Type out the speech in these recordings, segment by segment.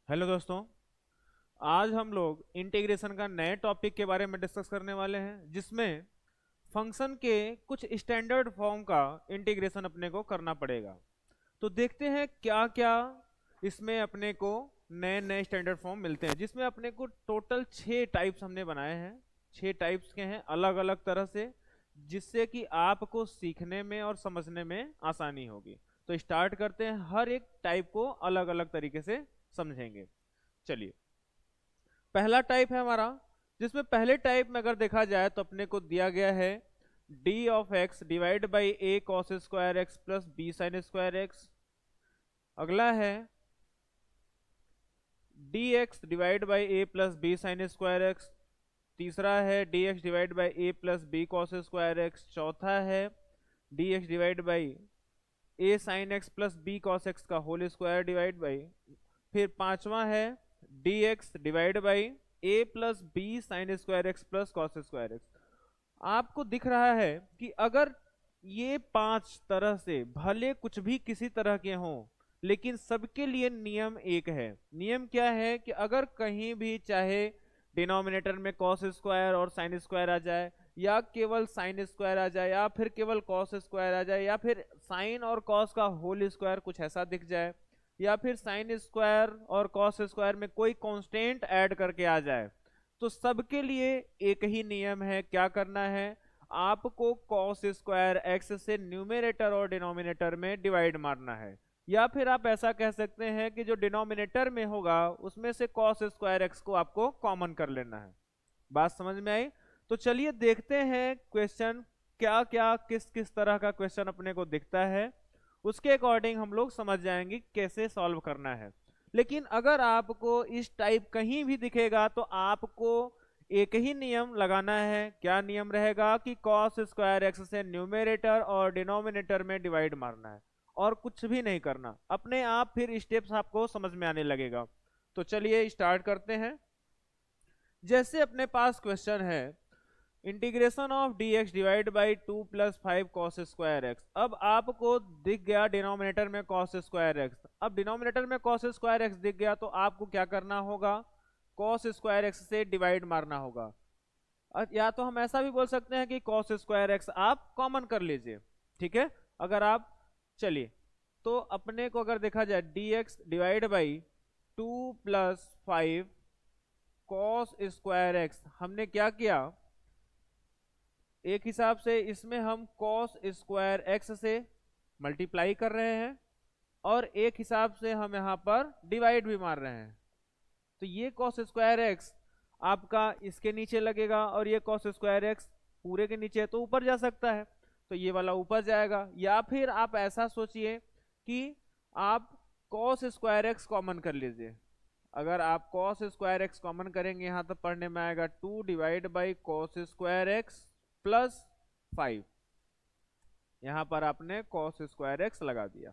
Hello दोस्तों। आज हम लोग इंटीग्रेशन का नए टॉपिक के बारे में डिस्कस करने वाले हैं जिसमें फंक्शन के कुछ स्टैंडर्ड फॉर्म का इंटीग्रेशन अपने को करना पड़ेगा। तो देखते हैं क्या क्या इसमें अपने को नए नए स्टैंडर्ड फॉर्म मिलते हैं, जिसमें अपने को टोटल 6 टाइप्स हमने बनाए हैं। 6 टाइप्स के हैं अलग अलग तरह से, जिससे कि आपको सीखने में और समझने में आसानी होगी। तो स्टार्ट करते हैं, हर एक टाइप को अलग अलग तरीके से समझेंगे। चलिए, पहला टाइप है हमारा, जिसमें पहले टाइप में अगर देखा जाए तो अपने को दिया गया है d of x divide by a cos square x plus b sine square x. अगला है d x divide by A plus b sine square x. तीसरा है d x divide by A plus b cos square x. चौथा है d x divide by a sine x plus b cos x का whole square divide by. फिर पांचवा है d x divide by A plus b sine square x plus cos square x. आपको दिख रहा है कि अगर ये 5 तरह से भले कुछ भी किसी तरह के हों, लेकिन सबके लिए नियम एक है। नियम क्या है कि अगर कहीं भी चाहे डिनोमिनेटर में कॉस स्क्वायर और साइन स्क्वायर आ जाए, या केवल साइन स्क्वायर आ जाए, या फिर केवल कॉस स्क्वायर आ जाए, या फिर साइन और कॉस का होल स्क्वायर कुछ ऐसा दिख जाए, या फिर साइन स्क्वायर और कॉस स्क्वायर में कोई कांस्टेंट ऐड करके आ जाए, तो सबके लिए एक ही नियम है। क्या करना है? आपको कॉस स्क्वायर एक्स से न्यूमरेटर और डिनोमिनेटर में डिवाइड मारना है। या फिर आप ऐसा कह सकते हैं कि जो डिनोमिनेटर में होगा उसमें से कॉस स्क्वायर एक्स को आपको कॉमन कर लेना है। बात समझ में आई? तो चलिए देखते हैं क्वेश्चन क्या क्या किस किस तरह का क्वेश्चन अपने को दिखता है, उसके अकॉर्डिंग हम लोग समझ जाएंगे कैसे सॉल्व करना है। लेकिन अगर आपको इस टाइप कहीं भी दिखेगा तो आपको एक ही नियम लगाना है। क्या नियम रहेगा? कि कॉस स्क्वायर एक्स से न्यूमरेटर और डिनोमिनेटर में डिवाइड मारना है, और कुछ भी नहीं करना। अपने आप फिर स्टेप्स आपको समझ में आने लगेगा। तो चलिए स्टार्ट करते हैं। जैसे अपने पास क्वेश्चन है integration of D x divide by 2 + 5 cos square x. अब आपको दिख गया डिनोमिनेटर में कॉस स्क्वायर एक्स। अब डिनोमिनेटर में कॉस स्क्वायर एक्स दिख गया तो आपको क्या करना होगा? कॉस स्क्वायर एक्स से डिवाइड मारना होगा। या तो हम ऐसा भी बोल सकते हैं कि कॉस स्क्वायर एक्स आप कॉमन कर लीजिए। ठीक है, अगर आप, चलिए, तो अपने को अगर देखा जाए D x divide by 2 + 5 cos square x, हमने क्या किया? एक हिसाब से इसमें हम कॉस स्क्वायर एक्स से मल्टीप्लाई कर रहे हैं, और एक हिसाब से हम यहाँ पर डिवाइड भी मार रहे हैं। तो ये कॉस स्क्वायर एक्स आपका इसके नीचे लगेगा, और ये कॉस स्क्वायर एक्स पूरे के नीचे है तो ऊपर जा सकता है, तो ये वाला ऊपर जाएगा। या फिर आप ऐसा सोचिए कि आप कॉस स्क्वायर एक्स कॉमन कर लीजिए। अगर आप कॉस स्क्वायर एक्स कॉमन करेंगे यहाँ तो पढ़ने में आएगा 2 divide by cos square x plus 5। यहाँ पर आपने कॉस स्क्वायर एक्स लगा दिया।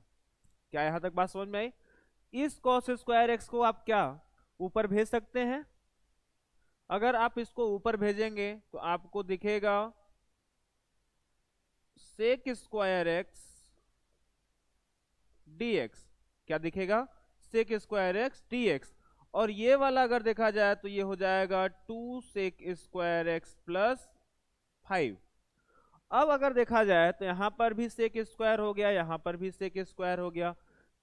क्या यहाँ तक बात समझ में आई? इस कॉस स्क्वायर एक्स को आप क्या ऊपर भेज सकते हैं? अगर आप इसको ऊपर भेजेंगे तो आपको दिखेगा सेक स्क्वायर एक्स dx। क्या दिखेगा? Sec square x dx। और ये वाला अगर देखा जाए तो ये हो जाएगा 2 सेक स्क्वायर एक्स प्लस 5। अब अगर देखा जाए तो यहां पर भी सेक स्क्वायर हो गया, यहां पर भी सेक स्क्वायर हो गया।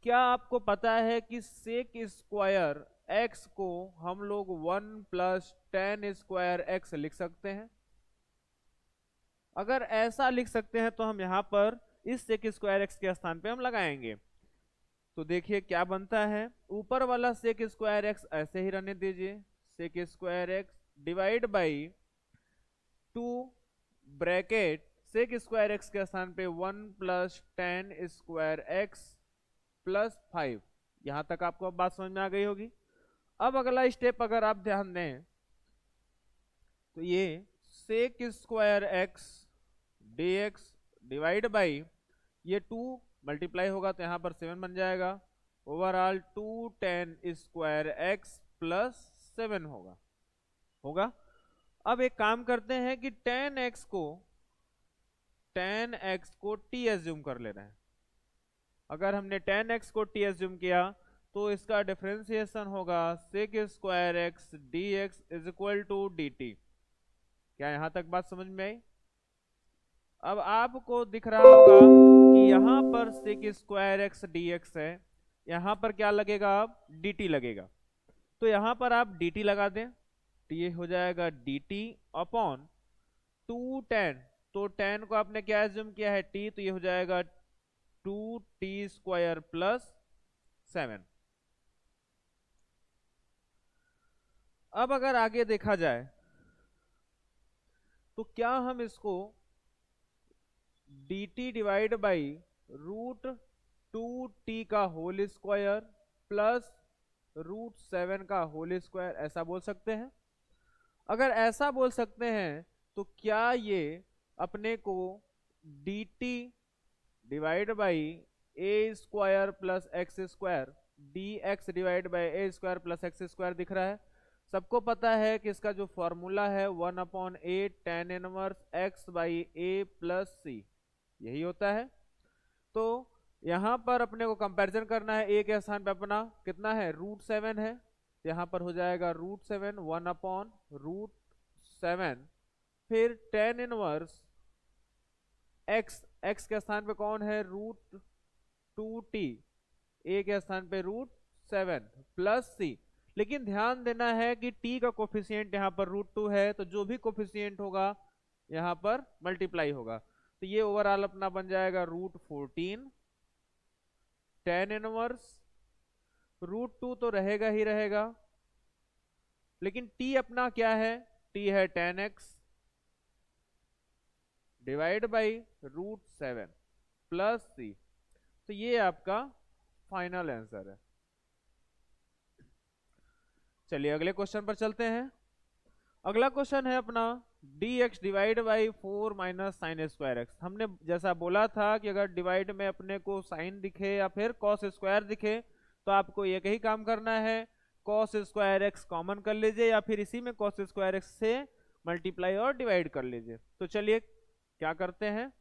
क्या आपको पता है कि सेक स्क्वायर एक्स को हम लोग 1 + tan स्क्वायर एक्स लिख सकते हैं? अगर ऐसा लिख सकते हैं तो हम यहां पर इस सेक स्क्वायर एक्स के स्थान पे हम लगाएंगे। तो देखिए क्या बनता है, ऊपर वाला सेक स्क्वायर एक्स ऐसे ही रहने दीजिए, sec square x divide by 2 bracket sec square x के स्थान पे 1 + tan स्क्वायर एक्स प्लस 5। यहां तक आपको अब बात समझ में आ गई होगी। अब अगला स्टेप अगर आप ध्यान दें तो ये sec square x dx divide by ये 2 मल्टीप्लाई होगा तो यहां पर 7 बन जाएगा, overall 2 tan square x plus 7 होगा। होगा। अब एक काम करते हैं कि tan x को t एज्यूम कर ले रहे हैं। अगर हमने tan x को t एज्यूम किया तो इसका डिफरेंशिएशन होगा sec square x D x is equal to D t. क्या यहां तक बात समझ में आई? अब आपको दिख रहा होगा कि यहां पर sec square x D x है, यहां पर क्या लगेगा? अब डी टी लगेगा। तो यहां पर आप डी टी लगा दें तो ये हो जाएगा डी टी अपॉन 2 tan। तो tan को आपने क्या एज्यूम किया है? t, तो ये हो जाएगा 2t² प्लस 7। अब अगर आगे देखा जाए तो क्या हम इसको dt डिवाइड बाई √2t का होल स्क्वायर प्लस √7 का होल स्क्वायर ऐसा बोल सकते हैं? अगर ऐसा बोल सकते हैं तो क्या ये अपने को dt divide by A square plus X square dx divide by A square plus X square दिख रहा है? सबको पता है कि इसका जो फॉर्मूला है 1/8 tan inverse x by A plus C, यही होता है। तो यहां पर अपने को कंपैरिजन करना है, a के स्थान पे अपना कितना है? √7 है, यहां पर हो जाएगा √7 1/√7, फिर tan इनवर्स x के स्थान पे कौन है? √2t, a के स्थान पे √7 प्लस c। लेकिन ध्यान देना है कि t का कोफिशिएंट यहाँ पर √2 है, तो जो भी कोफिशिएंट होगा यहाँ पर मल्टीप्लाई होगा। तो ये ओवरऑल अपना बन जाएगा √14 tan इनवर्स √2 तो रहेगा ही रहेगा, लेकिन t अपना क्या है? t है tan x divide by √7 plus c। तो ये आपका फाइनल आंसर है। चलिए अगले क्वेश्चन पर चलते हैं। अगला क्वेश्चन है अपना dx divide by 4 minus sign square x. हमने जैसा बोला था कि अगर डिवाइड में अपने को साइन दिखे या फिर कॉस स्क्वायर दिखे तो आपको एक ही काम करना है, कॉस स्क्वायर एक्स कॉमन कर लीजिए या फिर इसी में कॉस स्क्वायर एक्स से मल्टीप्लाई और डिवाइड कर लीजिए। तो चलिए क्या करते हैं।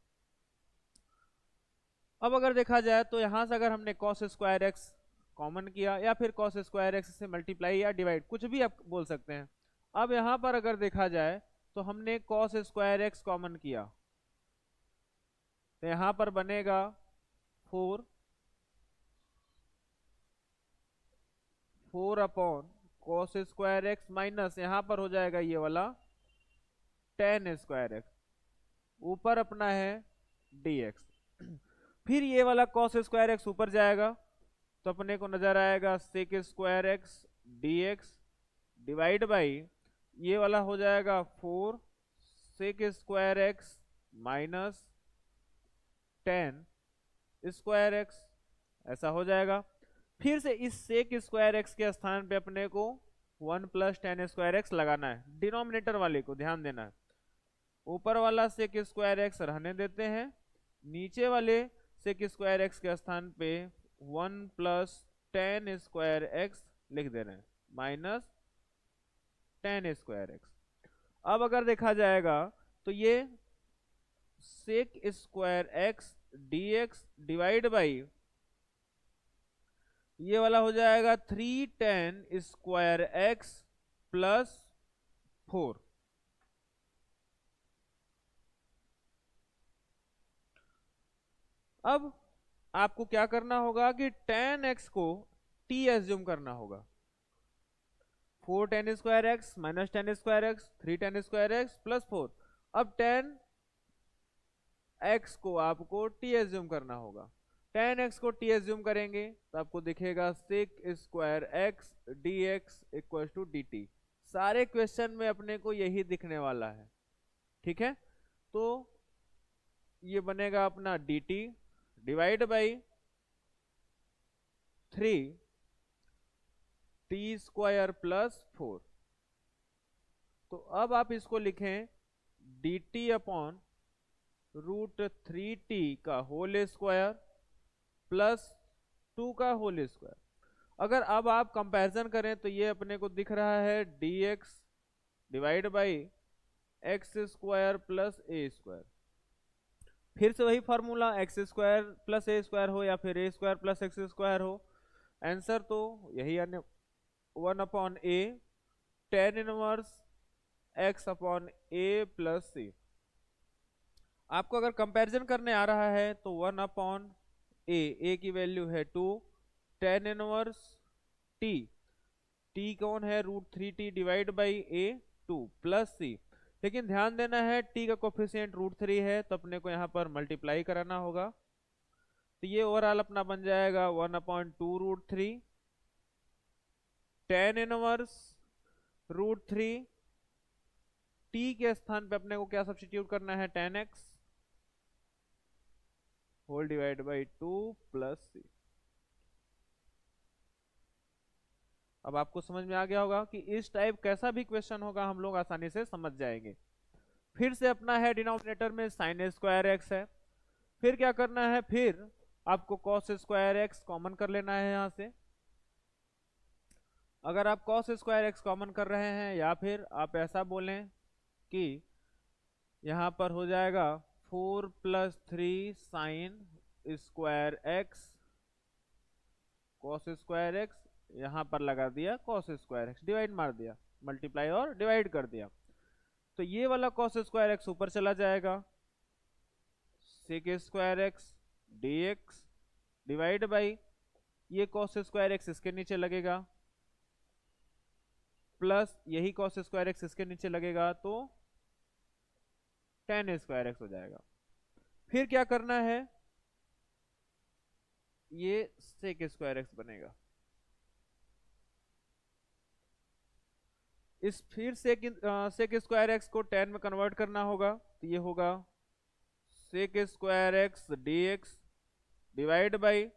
अब अगर देखा जाए तो यहां से अगर हमने कॉस स्क्वायर एक्स कॉमन किया या फिर कॉस स्क्वायर एक्स से मल्टीप्लाई या डिवाइड, कुछ भी आप बोल सकते हैं। अब यहां पर अगर देखा जाए तो हमने कॉस स्क्वायर एक्स कॉमन किया तो यहां पर बनेगा 4 upon cos square x minus यहां पर हो जाएगा ये वाला tan स्क्वायर एक्स, ऊपर अपना है dx। फिर ये वाला कॉस स्क्वायर एक्स ऊपर जाएगा तो अपने को नजर आएगा sec square x dx divide by ये वाला हो जाएगा 4 sec square x minus tan square x, ऐसा हो जाएगा। फिर से इस सेक स्क्वायर एक्स के स्थान पे अपने को 1 प्लस tan स्क्वायर एक्स लगाना है, डिनोमिनेटर वाले को ध्यान देना है। ऊपर वाला सेक स्क्वायर एक्स रहने देते हैं, नीचे वाले सेक स्क्वायर एक्स के स्थान पे 1 प्लस tan स्क्वायर एक्स लिख दे रहे हैं माइनस tan स्क्वायर एक्स। अब अगर देखा जाएगा तो ये sec square x dx divide by ये वाला हो जाएगा 3 tan स्क्वायर एक्स प्लस 4। अब आपको क्या करना होगा कि tan x को t एज्यूम करना होगा। 4 tan square x minus tan square x 3 tan square x plus 4। अब tan x को आपको t एज्यूम करना होगा। tan x को t एज्यूम करेंगे तो आपको दिखेगा sec square x dx equal to dt। सारे क्वेश्चन में अपने को यही दिखने वाला है, ठीक है। तो ये बनेगा अपना dt divide by 3 t square plus 4। तो अब आप इसको लिखें dt अपॉन √3t का होल स्क्वायर प्लस 2 का होल स्क्वायर। अगर अब आप कंपैरिजन करें तो ये अपने को दिख रहा है dx divide by x square plus A square. फिर से वही फॉर्मूला, एक्स स्क्वायर प्लस ए स्क्वायर हो या फिर ए स्क्वायर प्लस एक्स स्क्वायर हो। आंसर तो यही आने 1/a tan inverse x upon a plus c। आपको अगर कंपैरिजन करने आ रहा है तो 1/a की वैल्यू है 2, tan इनवर्स t कौन है √3t divide by a 2 plus c। लेकिन ध्यान देना है t का कोफिशिएंट √3 है तो अपने को यहाँ पर मल्टीप्लाई कराना होगा। तो ये ओवरऑल अपना बन जाएगा 1/2 √3 tan इनवर्स √3 t के स्थान पे अपने को क्या सब्स्टिट्यूट करना है tan x whole divide by 2 plus c। अब आपको समझ में आ गया होगा कि इस टाइप कैसा भी क्वेश्चन होगा हम लोग आसानी से समझ जाएंगे। फिर से अपना है डिनोमिनेटर में साइन स्क्वायर एक्स है। फिर क्या करना है, फिर आपको कॉस स्क्वायर एक्स कॉमन कर लेना है यहाँ से। अगर आप कॉस स्क्वायर एक्स कॉमन कर रहे हैं या फिर आप ऐसा बोलें कि यहाँ पर हो जाएगा 4 + 3 sign square x cos square x, यहाँ पर लगा दिया कॉस स्क्वायर एक्स, डिवाइड मार दिया, मल्टीप्लाई और डिवाइड कर दिया। तो ये वाला कॉस स्क्वायर एक्स ऊपर चला जाएगा, sec square x dx divide by ये कॉस स्क्वायर एक्स इसके नीचे लगेगा प्लस यही कॉस स्क्वायर एक्स इसके नीचे लगेगा तो tan स्क्वायर एक्स हो जाएगा। फिर क्या करना है, ये सेक स्क्वायर एक्स बनेगा। इस फिर सेक स्क्वायर एक्स को tan में कन्वर्ट करना होगा तो ये होगा sec square x dx divide by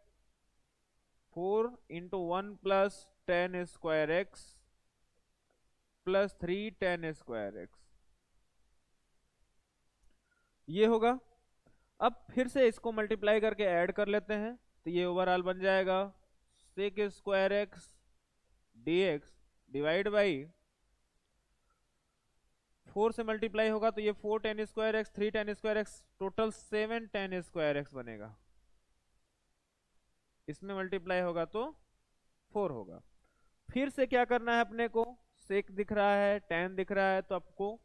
4 × 1 + tan square x plus 3 tan square x, ये होगा। अब फिर से इसको मल्टीप्लाई करके ऐड कर लेते हैं तो ये ओवरऑल बन जाएगा sec square x dx divide by 4 से मल्टीप्लाई होगा तो ये 4 tan square x 3 tan square x total 7 tan square x बनेगा। इसमें मल्टीप्लाई होगा तो 4 होगा। फिर से क्या करना है अपने को, सेक दिख रहा है tan दिख रहा है तो आपको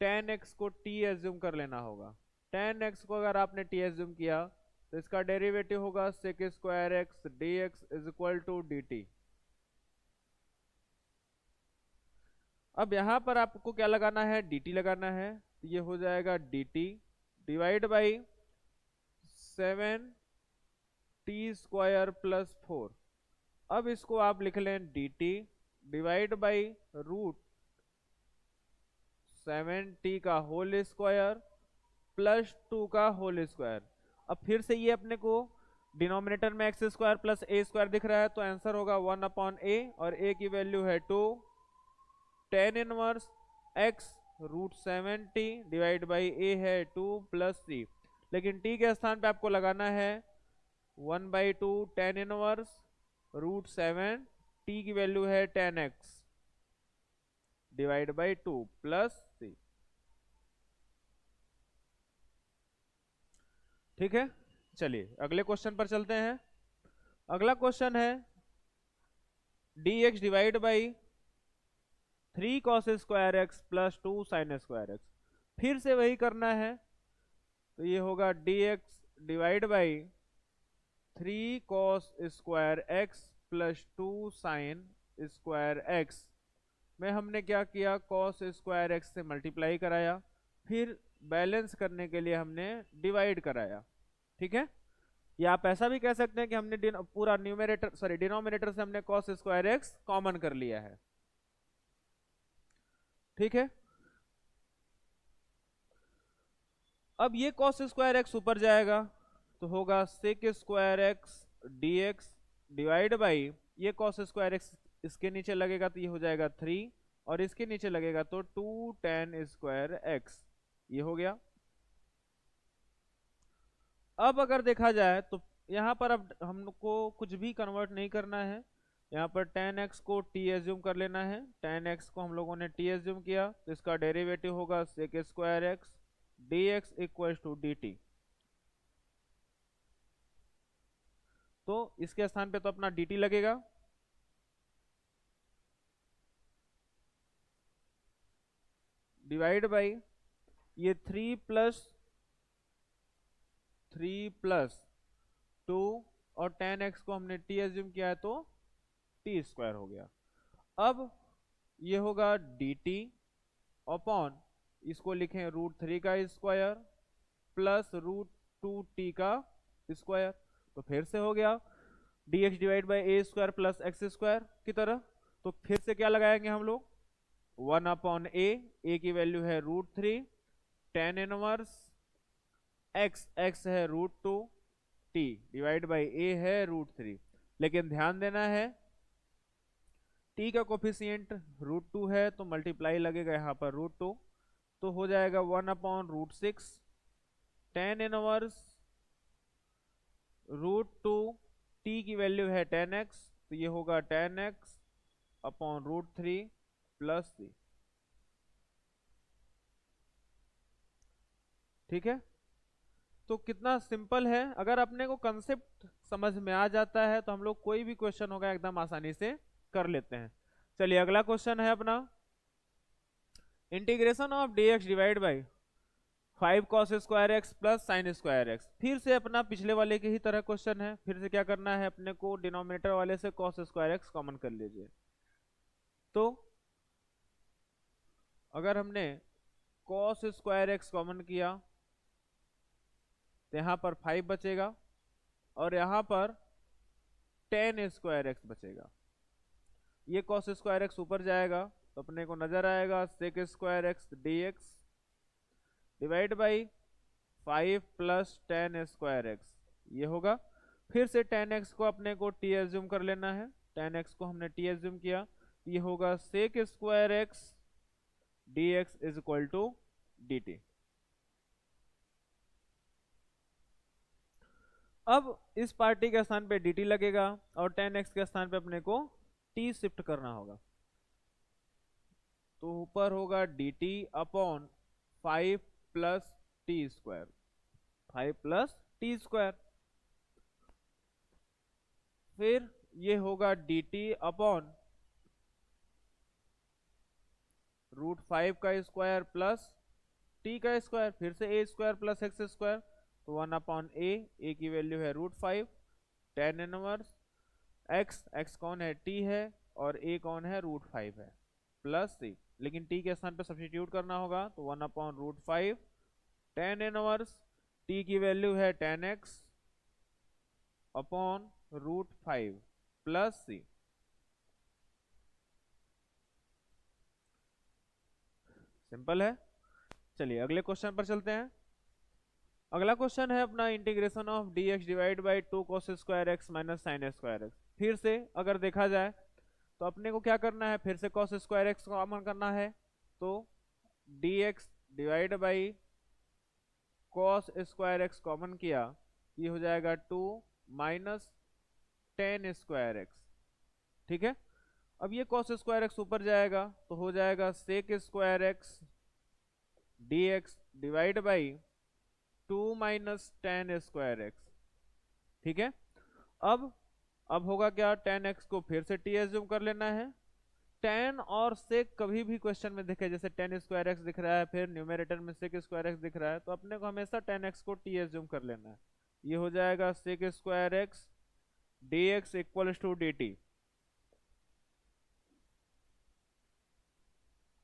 tan x को t एज्यूम कर लेना होगा। tan x को अगर आपने t एज्यूम किया तो इसका डेरिवेटिव होगा sec square x dx is equal to dt। अब यहां पर आपको क्या लगाना है, dt लगाना है तो ये हो जाएगा dt divide by 7t² plus 4। अब इसको आप लिख लें dt डिवाइड बाई √7t का होल स्क्वायर प्लस 2 का होल स्क्वायर। अब फिर से ये अपने को डिनोमिनेटर में x square plus a square दिख रहा है तो आंसर होगा 1/a और a की वैल्यू है 2 tan inverse x √7t divide by a है 2 प्लस c। लेकिन t के स्थान पे आपको लगाना है 1/2 tan इनवर्स √7t की वैल्यू है tan x divide by 2 plus c। ठीक है, चलिए अगले क्वेश्चन पर चलते हैं। अगला क्वेश्चन है dx divide by 3 cos square x plus 2 sign square x. फिर से वही करना है तो ये होगा dx divide by 3 cos square x plus 2 sign square x में हमने क्या किया, cos स्क्वायर एक्स से मल्टीप्लाई कराया, फिर बैलेंस करने के लिए हमने डिवाइड कराया। ठीक है, या आप ऐसा भी कह सकते हैं कि हमने पूरा डिनोमिनेटर से हमने cos स्क्वायर एक्स कॉमन कर लिया है। ठीक है, अब ये cos स्क्वायर एक्स ऊपर जाएगा तो होगा sec square x dx divide by ये cos स्क्वायर एक्स इसके नीचे लगेगा तो ये हो जाएगा 3 और इसके नीचे लगेगा तो 2 tan स्क्वायर एक्स, ये हो गया। अब अगर देखा जाए तो यहाँ पर अब हमको कुछ भी कन्वर्ट नहीं करना है, यहाँ पर tan x को t एज्यूम कर लेना है। tan x को हम लोगों ने t एज्यूम किया तो इसका डेरिवेटिव होगा sec square x dx equal to dt। तो इसके स्थान पे तो अपना dt लगेगा, डिवाइड बाई ये 3 प्लस 2 और tan x को हमने t एज्यूम किया है तो t स्क्वायर हो गया। अब ये होगा dt अपॉन, इसको लिखें √3 का स्क्वायर प्लस √2t का स्क्वायर। तो फिर से हो गया dx divide by A square plus X square की तरह। तो फिर से क्या लगाएंगे हम लोग, 1/a की वैल्यू है √3, tan इनवर्स x है √2, t डिवाइड बाई a है √3। लेकिन ध्यान देना है t का कोफिशिएंट √2 है तो मल्टीप्लाई लगेगा यहाँ पर √2, तो हो जाएगा 1/√6, tan इनवर्स √2, t की वैल्यू है tan x, तो ये होगा tan x upon √3 plus c। ठीक है, तो कितना सिंपल है। अगर अपने को कंसेप्ट समझ में आ जाता है तो हम लोग कोई भी क्वेश्चन होगा एकदम आसानी से कर लेते हैं। चलिए अगला क्वेश्चन है अपना, इंटीग्रेशन ऑफ dx डिवाइड बाई 5 cos square x plus sign square x. फिर से अपना पिछले वाले के ही तरह क्वेश्चन है, फिर से क्या करना है अपने को, डिनोमिनेटर वाले से cos स्क्वायर एक्स कॉमन कर लीजिए। तो अगर हमने cos स्क्वायर एक्स कॉमन किया तो यहाँ पर 5 बचेगा और यहाँ पर tan स्क्वायर एक्स बचेगा। ये cos स्क्वायर एक्स ऊपर जाएगा तो अपने को नजर आएगा sec square x dx divide बाई 5 प्लस tan स्क्वायर एक्स, ये होगा। फिर से tan x को अपने को t एज्यूम कर लेना है, tan x को हमने t एज्यूम किया, ये होगा sec square x dx is equal to dt। अब इस पार्टी के स्थान पे dt लगेगा और tan x के स्थान पे अपने को t शिफ्ट करना होगा, तो ऊपर होगा dt upon 5 plus T square, 5 plus T square. फिर ये होगा dt अपॉन √5 का स्क्वायर प्लस टी का स्क्वायर, फिर से a square plus X square, तो 1/a की वैल्यू है √5, tan इनवर्स x कौन है, t है, और a कौन है, √5 है, प्लस c। लेकिन t के स्थान पे सब्स्टिट्यूट करना होगा तो 1/√5 tan इनवर्स t की वैल्यू है tan x upon √5 plus c। Simple है। चलिए अगले क्वेश्चन पर चलते हैं। अगला क्वेश्चन है अपना, integration of dx divide by 2 cos square x minus sign square x. फिर से अगर देखा जाए तो अपने को क्या करना है, फिर से cos स्क्वायर एक्स कॉमन करना है, तो dx divide by cos square x common किया, ये हो जाएगा 2 माइनस tan स्क्वायर एक्स। ठीक है, अब ये cos स्क्वायर एक्स ऊपर जाएगा तो हो जाएगा sec square x dx divide by 2 minus tan square x. ठीक है, अब होगा क्या, tan x को फिर से t एज्यूम कर लेना है। tan और sec कभी भी क्वेश्चन में दिखे, जैसे tan स्क्वायर एक्स दिख रहा है फिर न्यूमेरेटर में sec स्क्वायर एक्स दिख रहा है, तो अपने को हमेशा tan x को t एज्यूम कर लेना है। ये हो जाएगा sec square x dx equal to dt।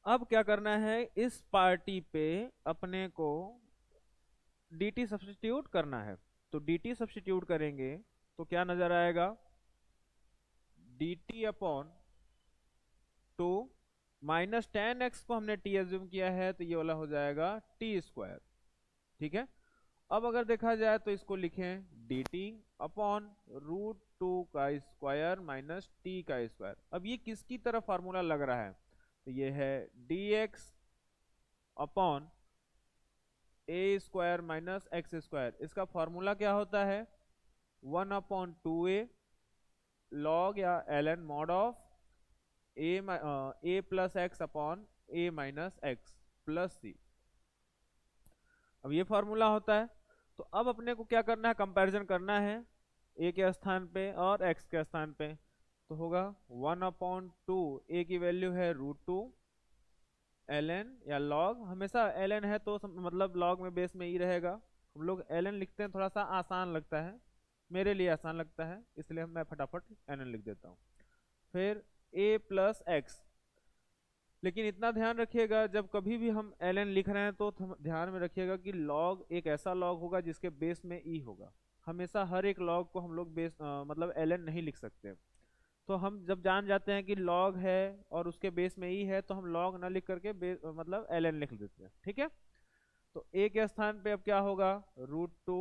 अब क्या करना है, इस पार्टी पे अपने को dt सब्स्टिट्यूट करना है, तो dt सब्स्टिट्यूट करेंगे तो क्या नजर आएगा, dt upon 2 minus tan x को हमने t एज्यूम किया है तो ये वाला हो जाएगा t स्क्वायर। ठीक है, अब अगर देखा जाए तो इसको लिखें dt अपॉन √2 का स्क्वायर माइनस t का स्क्वायर। अब ये किसकी तरह फार्मूला लग रहा है, तो ये है dx upon a square minus x square. इसका फॉर्मूला क्या होता है, 1/2a लॉग या ln mod of a plus x upon a minus x plus c। अब ये फॉर्मूला होता है, तो अब अपने को क्या करना है, कंपैरिजन करना है। ए के स्थान पे और एक्स के स्थान पे, तो होगा 1/2। ए की वैल्यू है √2 ln, या log, हमेशा ln है तो मतलब log में बेस में ही रहेगा। हम लोग ln लिखते हैं, थोड़ा सा आसान लगता है, मेरे लिए आसान लगता है, इसलिए मैं फटाफट ln लिख देता हूँ। फिर a प्लस एक्स, लेकिन इतना ध्यान रखिएगा जब कभी भी हम ln लिख रहे हैं तो ध्यान में रखिएगा कि log एक ऐसा log होगा जिसके बेस में e होगा। हमेशा हर एक log को हम लोग बेस मतलब ln नहीं लिख सकते। तो हम जब जान जाते हैं कि log है और उसके बेस में e है, तो हम log ना लिख करके मतलब ln लिख देते हैं, ठीक है। तो a के स्थान पे अब क्या होगा, √2,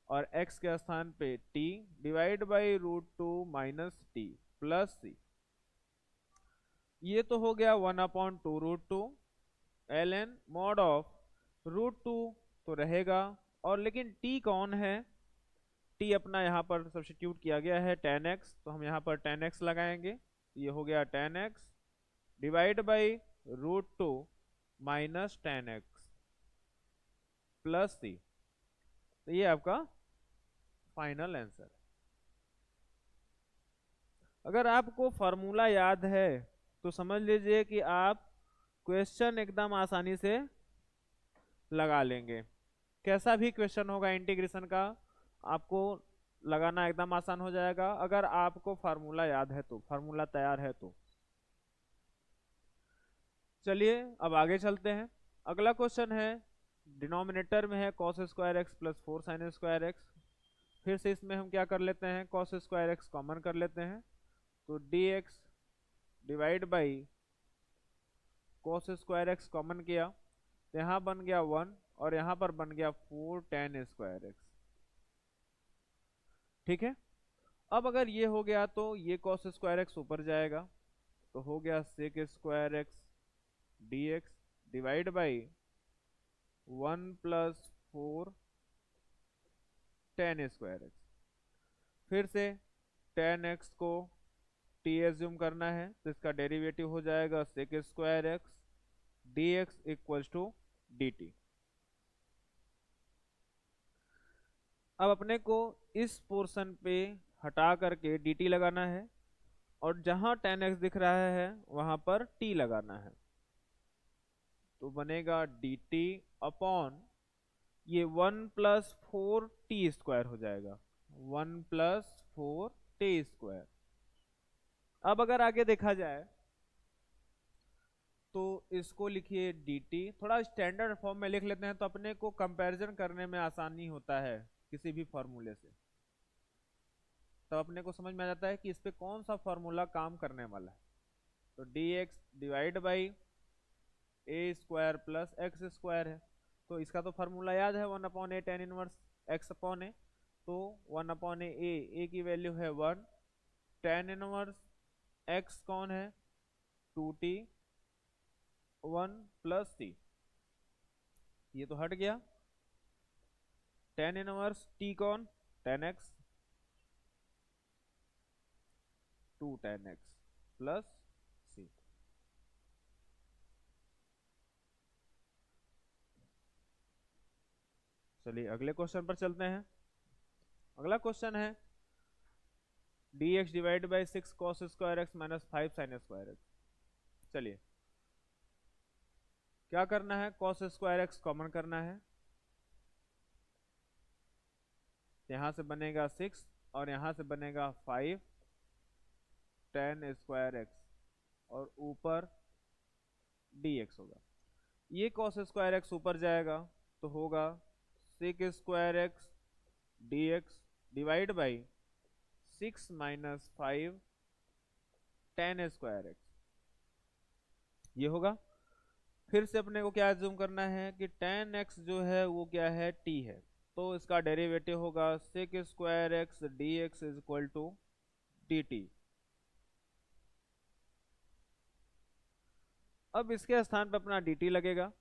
और x के स्थान पे t divide by √2 minus T plus c। ये तो हो गया 1/2 √2 ln मॉड ऑफ √2 तो रहेगा, और लेकिन t कौन है, t अपना यहाँ पर सब्स्टिट्यूट किया गया है tan x, तो हम यहाँ पर tan x लगाएंगे। ये हो गया tan x divide by √2 minus tan x plus c। तो ये आपका फाइनल आंसर। अगर आपको फॉर्मूला याद है तो समझ लीजिए कि आप क्वेश्चन एकदम आसानी से लगा लेंगे। कैसा भी क्वेश्चन होगा इंटीग्रेशन का, आपको लगाना एकदम आसान हो जाएगा अगर आपको फार्मूला याद है, तो फार्मूला तैयार है तो। चलिए अब आगे चलते हैं। अगला क्वेश्चन है, डिनोमिनेटर में है cos square x plus 4 sin square x. फिर से इसमें हम क्या कर लेते हैं, cos स्क्वायर एक्स कॉमन कर लेते हैं, तो dx divide by cos square x common किया, तो यहाँ बन गया 1 और यहाँ पर बन गया 4 tan स्क्वायर एक्स, ठीक है। अब अगर ये हो गया तो ये cos स्क्वायर एक्स ऊपर जाएगा, तो हो गया sec square x dx divide by 1 plus 4 tan square x. फिर से tan x को t एज्यूम करना है, तो इसका डेरिवेटिव हो जाएगा sec square x dx equals to dt। अब अपने को इस पोर्शन पे हटा करके dt लगाना है, और जहां tan x दिख रहा है वहां पर t लगाना है, तो बनेगा dt अपॉन ये 1 प्लस 4t² हो जाएगा, 1 प्लस 4t²। अब अगर आगे देखा जाए तो इसको लिखिए dt, थोड़ा स्टैंडर्ड फॉर्म में लिख लेते हैं तो अपने को कंपैरिजन करने में आसानी होता है किसी भी फॉर्मूले से, तो अपने को समझ में आ जाता है कि इस पे कौन सा फॉर्मूला काम करने वाला है। तो dx divide by A square plus X square है, तो इसका तो फार्मूला याद है 1/a tan inverse x upon A, तो 1/a, ए की वैल्यू है 1, tan इनवर्स x कौन है 2t 1 प्लस t, ये तो हट गया। tan इनवर्स t कौन, tan x 2 tan x plus c। चलिए अगले क्वेश्चन पर चलते हैं। अगला क्वेश्चन है dx divide by 6 cos square x minus 5 sin square x. चलिए क्या करना है, cos स्क्वायर एक्स कॉमन करना है, यहां से बनेगा 6 और यहां से बनेगा 5 tan स्क्वायर एक्स, और ऊपर dx होगा। ये cos स्क्वायर एक्स ऊपर जाएगा तो होगा sec square x dx divide by 6 minus 5 tan square x, ये होगा। फिर से अपने को क्या जूम करना है कि tan x जो है वो क्या है, t है, तो इसका डेरिवेटिव होगा sec square x dx is equal to dt। अब इसके स्थान पर अपना dt लगेगा,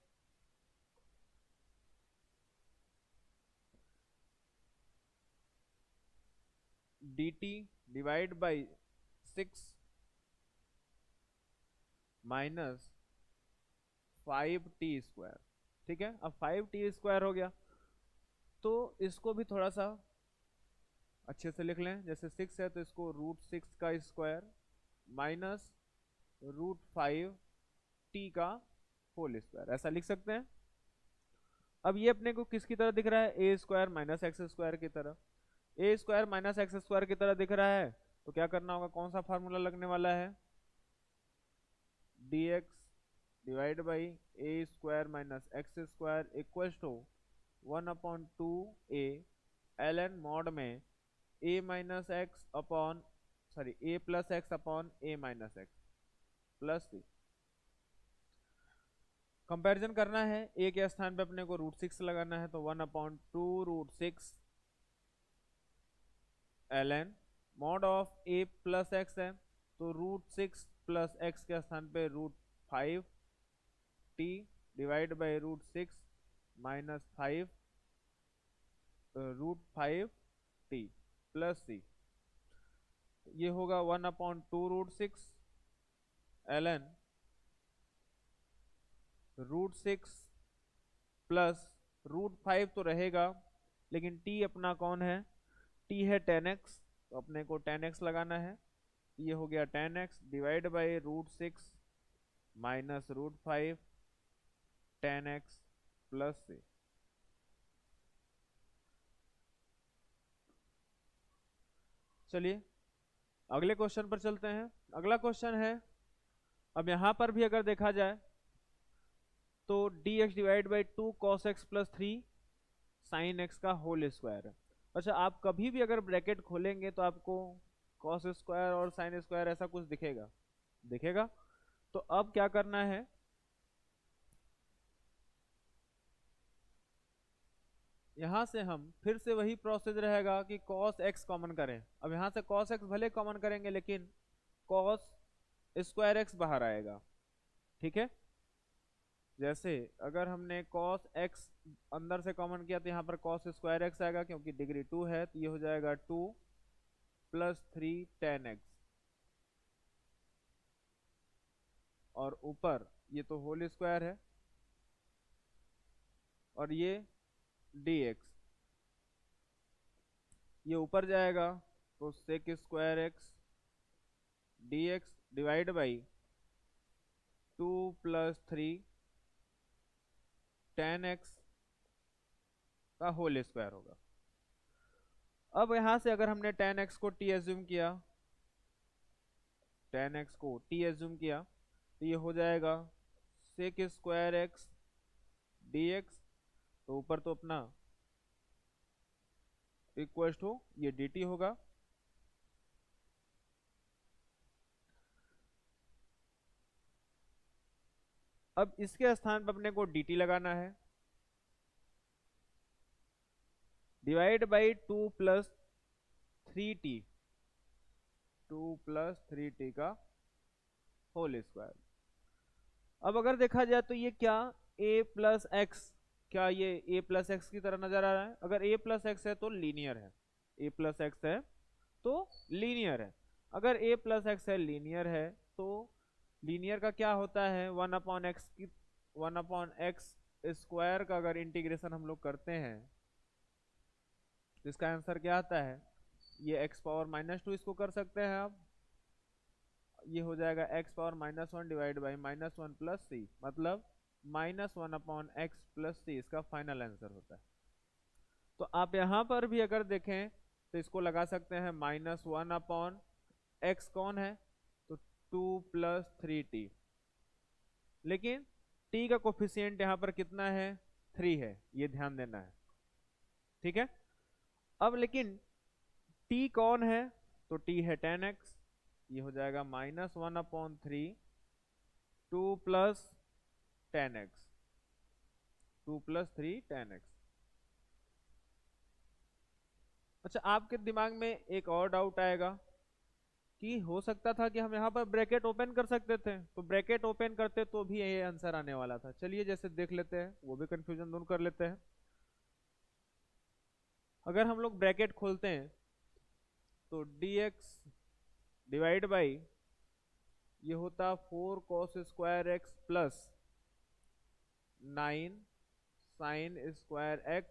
dt divide by 6 minus 5t², ठीक है। अब 5t² हो गया, तो इसको भी थोड़ा सा अच्छे से लिख लें। जैसे 6 है तो इसको √6 का स्क्वायर माइनस √5 टी का होल स्क्वायर, ऐसा लिख सकते हैं। अब ये अपने को किसकी तरह दिख रहा है, ए स्क्वायर माइनस एक्स स्क्वायर की तरह। ए स्क्वायर माइनस एक्स स्क्वायर की तरह दिख रहा है तो क्या करना होगा, कौन सा फार्मूला लगने वाला है, dx divide by A square minus x square equals to 1/2 a ln mod में a minus x upon sorry a plus x upon a minus x plus c। Comparison करना है, a के स्थान पे अपने को √6 लगाना है तो 1/2 √6 ln mod of a plus x है तो √6 प्लस एक्स के स्थान पे √5 t divide by √6 minus 5 √5 t plus c। ये होगा 1/2 √6 ln √6 प्लस √5 तो रहेगा, लेकिन t अपना कौन है, t है tan x, तो अपने को tan x लगाना है। ये हो गया tan x divide by √6 minus √5 tan x plus से। चलिए अगले क्वेश्चन पर चलते हैं। अगला क्वेश्चन है, अब यहां पर भी अगर देखा जाए तो dx divide by 2 cos x plus 3 sin x का होल स्क्वायर है। अच्छा, आप कभी भी अगर ब्रैकेट खोलेंगे तो आपको cos स्क्वायर और sin स्क्वायर ऐसा कुछ दिखेगा दिखेगा। तो अब क्या करना है, यहां से हम फिर से वही प्रोसेस रहेगा कि cos x कॉमन करें। अब यहां से cos x भले कॉमन करेंगे लेकिन cos स्क्वायर x बाहर आएगा, ठीक है। जैसे अगर हमने cos x अंदर से कॉमन किया तो यहाँ पर cos स्क्वायर x आएगा, क्योंकि डिग्री 2 है तो ये हो जाएगा 2 प्लस 3 tan x, और ऊपर ये तो होल स्क्वायर है और ये dx, ये ऊपर जाएगा तो sec square x dx divide by 2 plus 3 tan x का होल स्क्वायर होगा। अब यहां से अगर हमने tan x को t एज्यूम किया, tan x को t एज्यूम किया तो ये हो जाएगा sec स्क्वायर x dx, तो ऊपर तो अपना इक्वल टू ये dt होगा। अब इसके स्थान पर अपने को dt लगाना है, divide by 2 plus 3t, 2 plus 3t का होल स्क्वायर। अब अगर देखा जाए तो ये क्या a प्लस एक्स, क्या ये a प्लस एक्स की तरह नजर आ रहा है, अगर a प्लस एक्स है तो लीनियर है, a प्लस एक्स है तो लीनियर है। अगर a प्लस एक्स है लीनियर है तो लीनियर का क्या होता है, 1/x की 1/x स्क्वायर का अगर इंटीग्रेशन हम लोग करते हैं तो इसका आंसर क्या आता है, ये x पावर -2 इसको कर सकते हैं आप, ये हो जाएगा x power -1 divide by -1 plus C, मतलब -1/x प्लस सी इसका फाइनल आंसर होता है। तो आप यहां पर भी अगर देखें तो इसको लगा सकते हैं -1/x कौन है, तो 2 प्लस 3t, लेकिन t का कोफिशिएंट यहां पर कितना है, 3 है, ये ध्यान देना है, ठीक है। अब लेकिन t कौन है, तो t है tan x, ये हो जाएगा -1/3 2 plus tan x, 2 plus 3 tan x। अच्छा, आपके दिमाग में एक और डाउट आएगा कि हो सकता था कि हम यहाँ पर ब्रैकेट ओपन कर सकते थे, तो ब्रैकेट ओपन करते तो भी ये आंसर आने वाला था। चलिए जैसे देख लेते हैं, वो भी कंफ्यूजन दूर कर लेते हैं। अगर हम लोग ब्रैकेट खोलते हैं तो dx डिवाइड बाई ये होता 4 cos square x plus 9 sin square x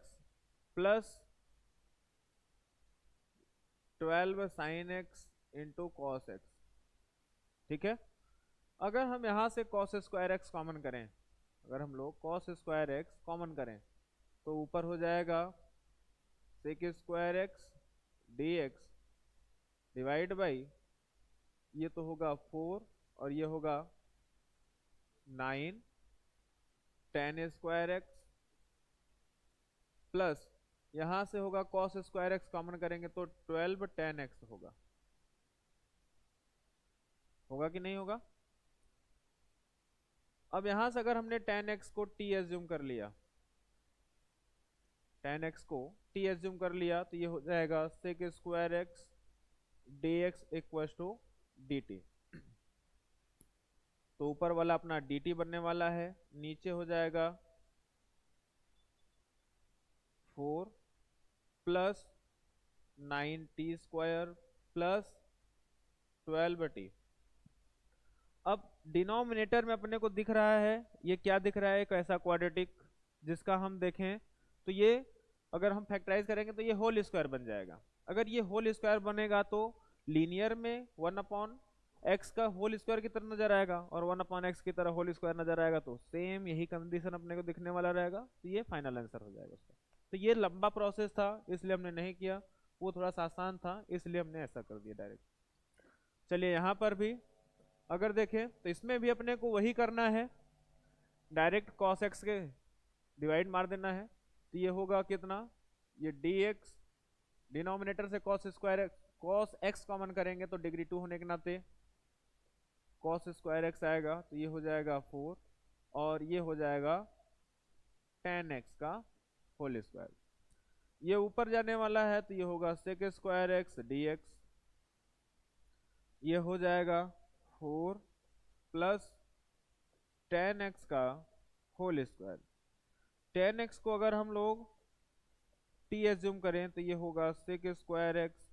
plus 12 sine x into cos x. ठीक है, अगर हम यहाँ से कॉस स्क्वायर एक्स कॉमन करें, अगर हम लोग कॉस स्क्वायर एक्स कॉमन करें तो ऊपर हो जाएगा sec square x D x divide by, ये तो होगा 4 और ये होगा 9 टेन स्क्वायर एक्स प्लस यहां से होगा कॉस स्क्वायर एक्स कॉमन करेंगे तो 12 टेन एक्स होगा। होगा कि नहीं होगा? अब यहां से अगर हमने टेन एक्स को टी एज्यूम कर लिया, टेन एक्स को टी एज्यूम कर लिया तो ये हो जाएगा sec square x D x equal to D t. तो ऊपर वाला अपना डी टी बनने वाला है, नीचे हो जाएगा 4 plus 9t square plus 12t। अब डिनोमिनेटर में अपने को दिख रहा है, ये क्या दिख रहा है, एक ऐसा क्वाड्रेटिक जिसका हम देखें तो ये अगर हम फैक्टराइज करेंगे तो ये होल स्क्वायर बन जाएगा। अगर ये होल स्क्वायर बनेगा तो लीनियर में 1/x का होल स्क्वायर की तरह नजर आएगा और 1/x की तरह होल स्क्वायर नजर आएगा, तो सेम यही कंडीशन अपने को दिखने वाला रहेगा, तो ये फाइनल आंसर हो जाएगा उसका। तो ये लंबा प्रोसेस था इसलिए हमने नहीं किया, वो थोड़ा सा आसान था इसलिए हमने ऐसा कर दिया डायरेक्ट। चलिए यहाँ पर भी अगर देखें तो इसमें भी अपने को वही करना है, डायरेक्ट cos x के डिवाइड मार देना है। तो ये होगा कितना, ये dx डिनोमिनेटर से cos square cos x common करेंगे तो डिग्री 2 होने के नाते cos स्क्वायर x आएगा, तो ये हो जाएगा 4 और ये हो जाएगा tan x का होल स्क्वायर। ये ऊपर जाने वाला है तो ये होगा sec square x D x, ये हो जाएगा 4 प्लस टेन एक्स का होल स्क्वायर। टेन एक्स को अगर हम लोग टी एज्यूम करें तो ये होगा sec square x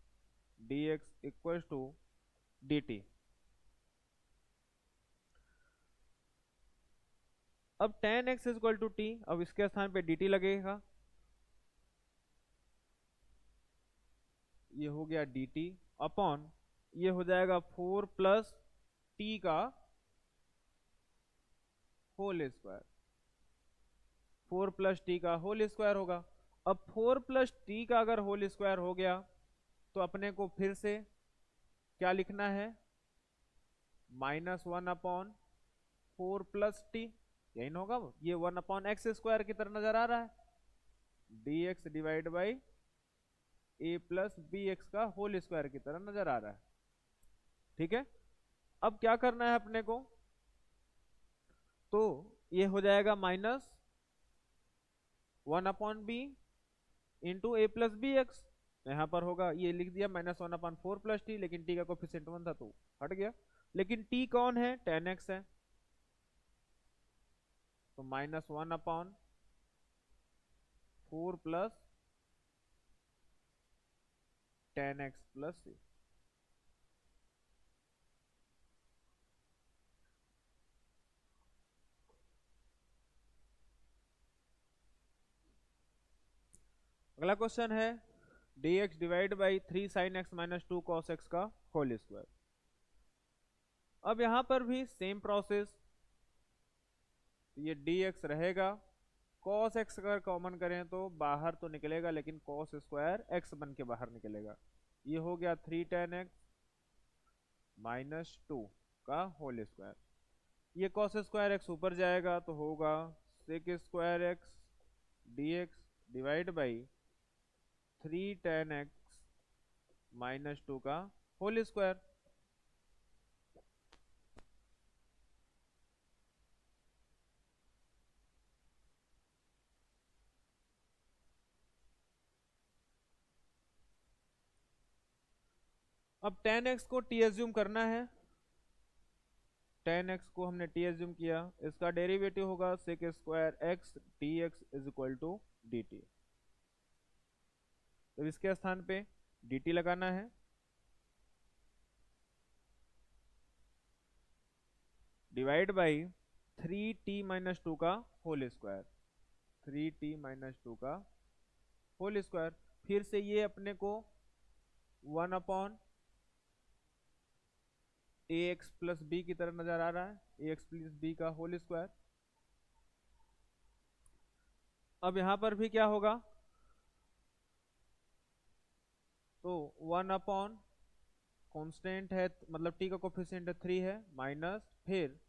D x equal to D T. अब tan X equal to T, अब इसके स्थान पे डी टी लगेगा, ये हो गया डी टी अपॉन ये हो जाएगा 4 प्लस टी का होल स्क्वायर, 4 प्लस टी का होल स्क्वायर होगा। अब 4 प्लस टी का अगर होल स्क्वायर हो गया तो अपने को फिर से क्या लिखना है, -1/4 प्लस टी, यही ना होगा, ये 1/x स्क्वायर की तरह नजर आ रहा है, d x divide by A plus b x का होल स्क्वायर की तरह नजर आ रहा है। ठीक है, अब क्या करना है अपने को, तो ये हो जाएगा -1/b इंटू ए प्लस बी एक्स, यहां पर होगा, ये लिख दिया -1/4 प्लस टी, लेकिन टी का कोफिशिएंट 1 था तो हट गया, लेकिन टी कौन है, टेन एक्स है, तो -1/4 प्लस टेन एक्स प्लस सी। अगला क्वेश्चन है dx divide by 3 sine x minus 2 cos x का होल स्क्वायर। अब यहां पर भी सेम प्रोसेस, ये dx रहेगा, cos x अगर कॉमन करें तो बाहर तो निकलेगा लेकिन cos स्क्वायर x बन के बाहर निकलेगा, ये हो गया 3 tan x माइनस 2 का होल स्क्वायर। ये cos स्क्वायर x ऊपर जाएगा तो होगा sec square x dx divide by 3 tan x minus 2 का होल स्क्वायर। अब tan x को t एज्यूम करना है, tan x को हमने t एज्यूम किया, इसका डेरिवेटिव होगा sec square x dx is equal to dt। तो इसके स्थान पे dt लगाना है, डिवाइड बाई 3t माइनस 2 का होल स्क्वायर, 3t माइनस 2 का होल स्क्वायर। फिर से ये अपने को 1 अपॉन ए एक्स प्लस बी की तरह नजर आ रहा है, ए एक्स प्लस बी का होल स्क्वायर। अब यहां पर भी क्या होगा, तो 1 अपॉन कॉन्स्टेंट है, मतलब टी का कोफिशिएंट 3 है, माइनस फिर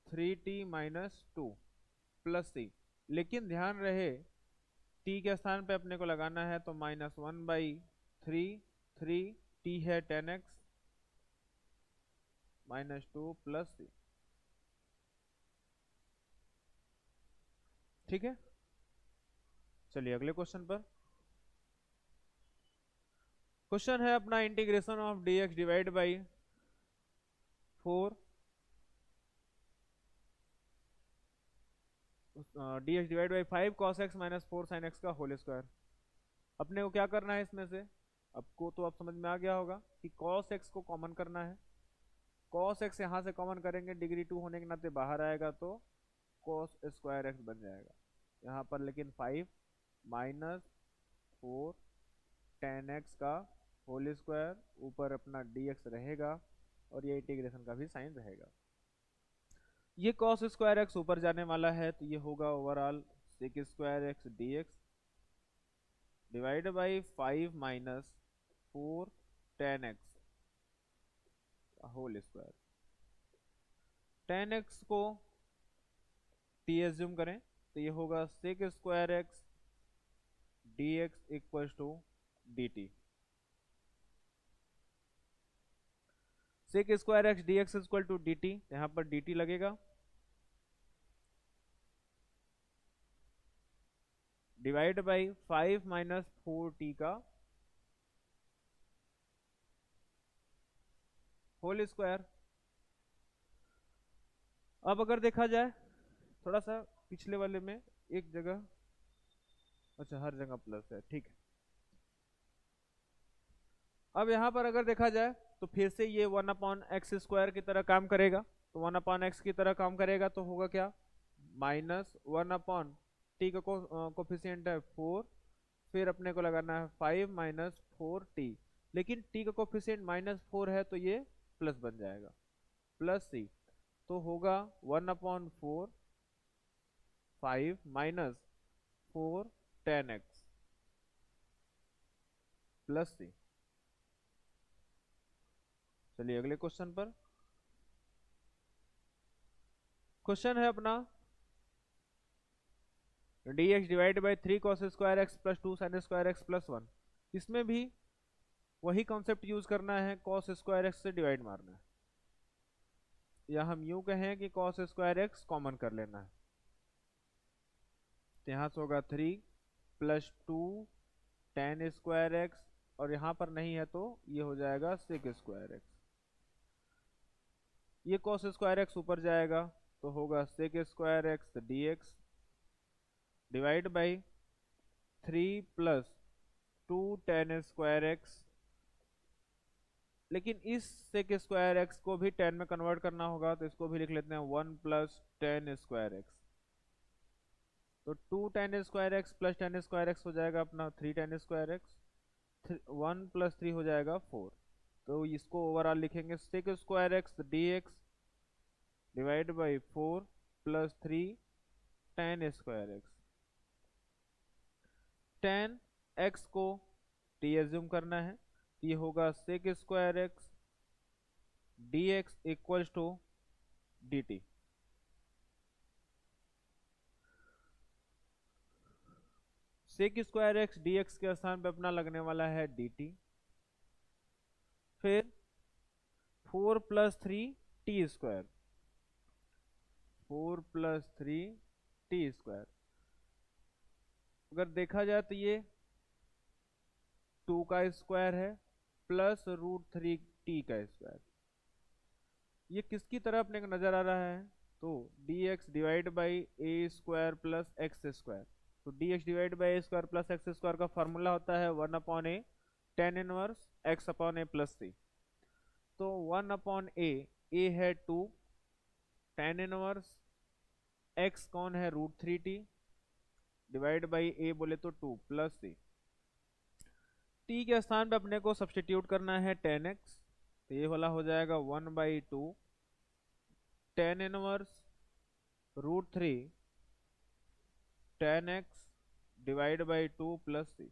3t - 2 प्लस सी। लेकिन ध्यान रहे टी के स्थान पे अपने को लगाना है, तो -1/3, 3t है 10x -2 प्लस सी। ठीक है, चलिए अगले क्वेश्चन पर। क्वेश्चन है अपना integration of dx divide by 4 dx divide बाई 5 cos x - 4 sin x का होल स्क्वायर। अपने को क्या करना है इसमें से, आपको तो अब समझ में आ गया होगा कि cos x को कॉमन करना है। cos x यहां से कॉमन करेंगे, डिग्री 2 होने के नाते बाहर आएगा, तो cos स्क्वायर x बन जाएगा यहाँ पर। लेकिन 5 -4 tan x का होल स्क्वायर, ऊपर अपना dx रहेगा और ये इंटीग्रेशन का भी साइन रहेगा। ये cos स्क्वायर x ऊपर जाने वाला है, तो ये होगा overall sec square x dx divide बाई 5 -4 tan x whole square. tan x को t एज्यूम करें, तो ये होगा sec square x dx equal to dt। sec square x dx equal to dt, यहाँ पर dt लगेगा, डिवाइड बाई 5 -4t का होल स्क्वायर। अब अगर देखा जाए थोड़ा सा पिछले वाले में एक जगह, अच्छा हर जगह प्लस है, ठीक है। अब यहाँ पर अगर देखा जाए तो फिर से ये 1/x स्क्वायर की तरह काम करेगा, तो 1/x की तरह काम करेगा, तो होगा क्या, -1/t का कोफिशिएंट है 4, फिर अपने को लगाना है 5 -4t। लेकिन t का कोफिशिएंट -4 है, तो ये प्लस बन जाएगा, प्लस सी। तो होगा 1/4 5 -4 tan x प्लस सी। चलिए अगले क्वेश्चन पर। क्वेश्चन है अपना dx divide by 3 cos square x plus 2 sin square x plus 1। इसमें भी वही कॉन्सेप्ट यूज करना है, cos स्क्वायर x से डिवाइड मारना है, या हम यूं कहें कि cos स्क्वायर x कॉमन कर लेना है। तो यहाँ से होगा 3 + 2 tan स्क्वायर x, और यहाँ पर नहीं है तो ये हो जाएगा sec स्क्वायर x। ये cos स्क्वायर x ऊपर जाएगा, तो होगा sec square x dx divide by 3 + 2 tan square x। लेकिन इस sec स्क्वायर x को भी tan में कन्वर्ट करना होगा, तो इसको भी लिख लेते हैं 1 + tan स्क्वायर x। तो 2 tan square x plus tan square x हो जाएगा अपना 3 tan स्क्वायर x, 1 + 3 हो जाएगा 4। तो इसको ओवरऑल लिखेंगे sec square x dx divide by 4 + 3 tan square x। tan x को t एज्यूम करना है, तो ये होगा sec square x dx equal to dt। sec square x dx के स्थान पे अपना लगने वाला है dt, फिर 4 + 3 t स्क्वायर, 4 + 3 t स्क्वायर। अगर देखा जाए तो ये 2 का स्क्वायर है प्लस √3t का स्क्वायर। ये किसकी तरह अपने को नजर आ रहा है, तो dx divide by a square plus X square. तो dx divide by a square plus X square का फॉर्मूला होता है 1/a tan inverse x/a plus c। तो 1/a, a है 2, tan इनवर्स x कौन है √3t, डिवाइड बाई a बोले तो 2 प्लस c। टी के स्थान पे अपने को सब्स्टिट्यूट करना है 10x, तो ये वाला हो जाएगा 1/2 tan inverse √3 tan x divide by 2 plus c।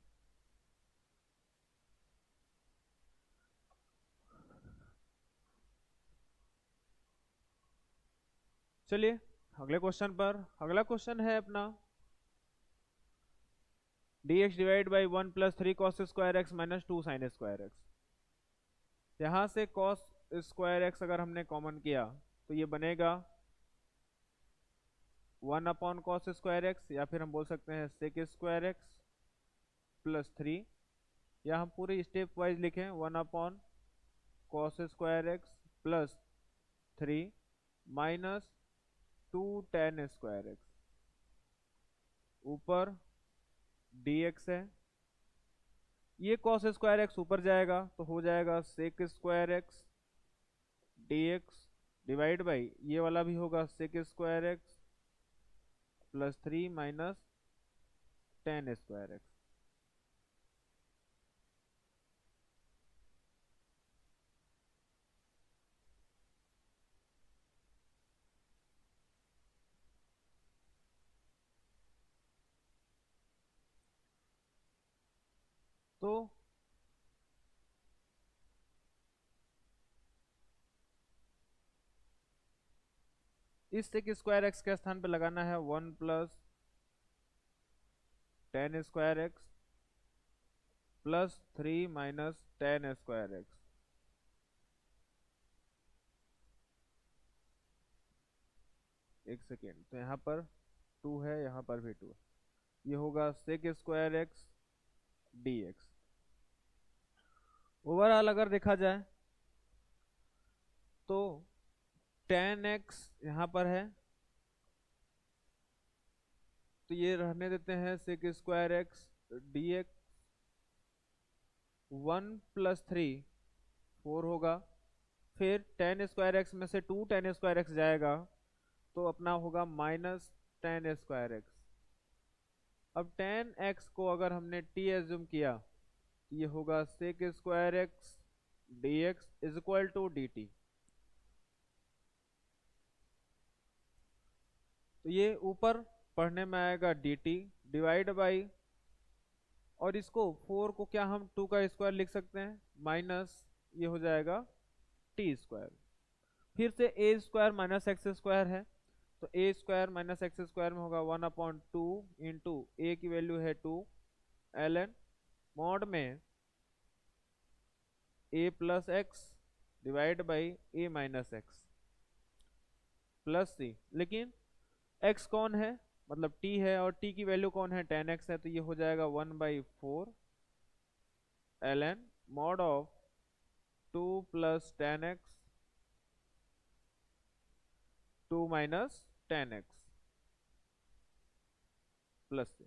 चलिए अगले क्वेश्चन पर। अगला क्वेश्चन है अपना dx divide by 1 plus 3 cos square x minus 2 sign square x. यहाँ से कॉस स्क्वायर एक्स अगर हमने कॉमन किया तो ये बनेगा 1 कॉस स्क्वायर एक्स, या फिर हम बोल सकते हैं सेक स्क्वायर एक्स प्लस 3, या हम पूरी स्टेप वाइज लिखें 1 cos square x plus 3 minus 2 tan square x, ऊपर dx है। ये कॉस स्क्वायर एक्स ऊपर जाएगा तो हो जाएगा sec square x dx divide by ये वाला भी होगा sec square x plus 3 minus tan square x. तो इस सेक स्क्वायर एक्स के स्थान पे लगाना है 1 plus tan square x plus 3 minus tan square x. एक सेकेंड, तो यहाँ पर 2 है, यहाँ पर भी 2 है, ये होगा sec square x dx। Overall अगर देखा जाए तो tan x यहाँ पर है, तो ये रहने देते हैं sec square x dx। 1 plus 3 4 होगा, फिर tan स्क्वायर एक्स में से 2 tan स्क्वायर एक्स जाएगा तो अपना होगा माइनस tan स्क्वायर एक्स। अब tan x को अगर हमने t एज्यूम किया तो ये होगा sec square x dx is equal to dt। तो ये ऊपर पढ़ने में आएगा dt डिवाइड बाई, और इसको 4 को क्या हम 2 का स्क्वायर लिख सकते हैं, माइनस ये हो जाएगा टी स्क्वायर। फिर से ए स्क्वायर माइनस एक्स स्क्वायर है, तो ए स्क्वायर माइनस एक्स स्क्वायर में होगा 1/2 इंटू ए की वैल्यू है 2 ln मॉड में A plus X divide by A minus x plus C. लेकिन x कौन है, मतलब t है, और t की वैल्यू कौन है, tan x है, तो ये हो जाएगा 1/4 ln mod of 2 plus tan x 2 minus tan x plus C.